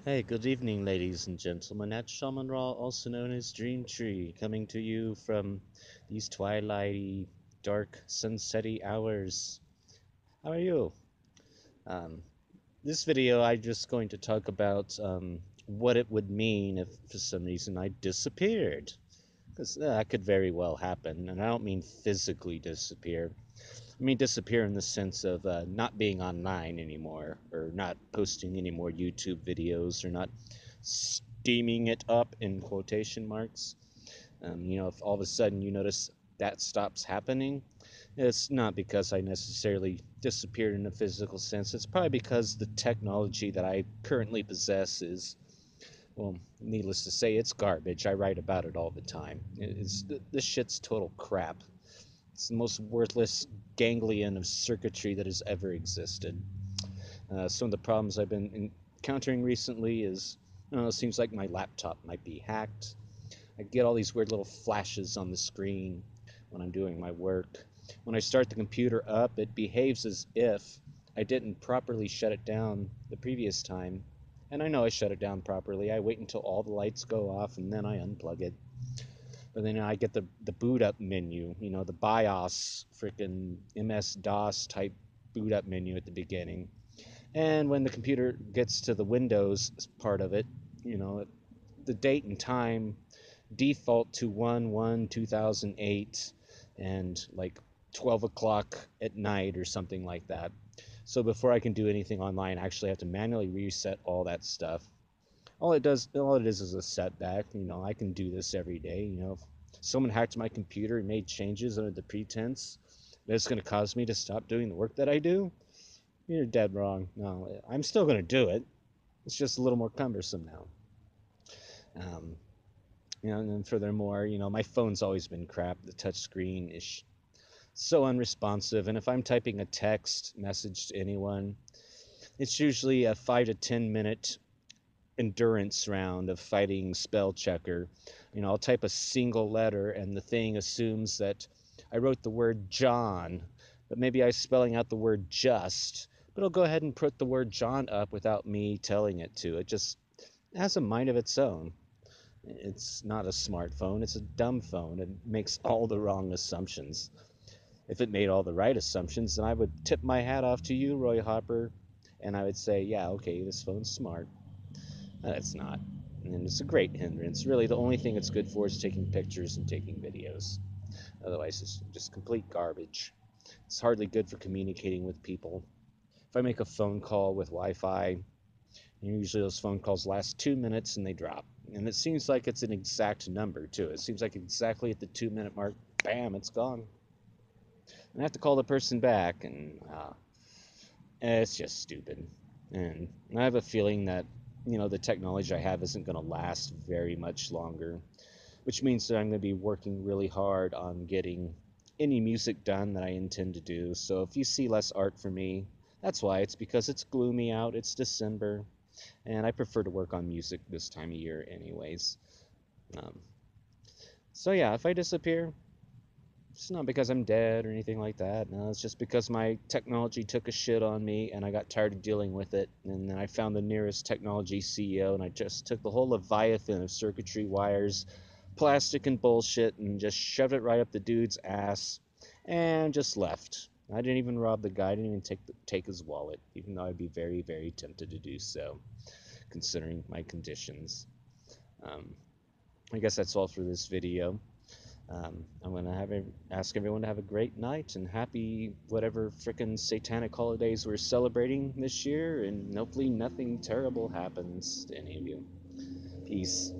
Hey, good evening, ladies and gentlemen. At shaman-ra, also known as Dreamtree, coming to you from these twilighty, dark, sunsetty hours. How are you? Um, this video, I'm just going to talk about what it would mean if, for some reason, I disappeared. Because that could very well happen, and I don't mean physically disappear. I mean disappear in the sense of not being online anymore, or not posting any more YouTube videos, or not steaming it up in quotation marks. If all of a sudden you notice that stops happening, it's not because I necessarily disappeared in a physical sense. It's probably because the technology that I currently possess is, well, needless to say, it's garbage. I write about it all the time. This shit's total crap. It's the most worthless ganglion of circuitry that has ever existed. Some of the problems I've been encountering recently is, it seems like my laptop might be hacked. I get all these weird little flashes on the screen when I'm doing my work. When I start the computer up, it behaves as if I didn't properly shut it down the previous time. And I know I shut it down properly. I wait until all the lights go off and then I unplug it. But then I get the boot up menu, the BIOS freaking MS-DOS type boot up menu at the beginning. And when the computer gets to the Windows part of it, you know, the date and time default to 1/1/2008 and like 12 o'clock at night or something like that. So before I can do anything online, I actually have to manually reset all that stuff. All it is a setback. I can do this every day. If someone hacked my computer and made changes under the pretense that it's going to cause me to stop doing the work that I do, you're dead wrong. No, I'm still going to do it. It's just a little more cumbersome now. Um, and then furthermore, my phone's always been crap. The touch screen is so unresponsive, and if I'm typing a text message to anyone, it's usually a 5 to 10 minute endurance round of fighting spell checker. I'll type a single letter and the thing assumes that I wrote the word John, but maybe I'm spelling out the word just, but it'll go ahead and put the word John up without me telling it to. It just has a mind of its own. It's not a smartphone, it's a dumb phone. It makes all the wrong assumptions. If it made all the right assumptions, then I would tip my hat off to you, Roy Hopper, and I would say, yeah, okay, this phone's smart. It's not. And it's a great hindrance. Really, the only thing it's good for is taking pictures and taking videos. Otherwise, it's just complete garbage. It's hardly good for communicating with people. If I make a phone call with Wi-Fi, usually those phone calls last 2 minutes and they drop. And it seems like it's an exact number, too. It seems like exactly at the 2 minute mark, bam, it's gone. And I have to call the person back, and it's just stupid. And I have a feeling that, the technology I have isn't going to last very much longer, which means that I'm going to be working really hard on getting any music done that I intend to do. So if you see less art from me, that's why. It's because it's gloomy out, it's December, and I prefer to work on music this time of year anyways. Um, so yeah, if I disappear, it's not because I'm dead or anything like that. No, it's just because my technology took a shit on me and I got tired of dealing with it. And then I found the nearest technology CEO and I just took the whole leviathan of circuitry, wires, plastic, and bullshit and just shoved it right up the dude's ass and just left. I didn't even rob the guy. I didn't even take his wallet, even though I'd be very, very tempted to do so, considering my conditions. Um, I guess that's all for this video. I'm going to ask everyone to have a great night and happy whatever frickin' satanic holidays we're celebrating this year, and hopefully nothing terrible happens to any of you. Peace.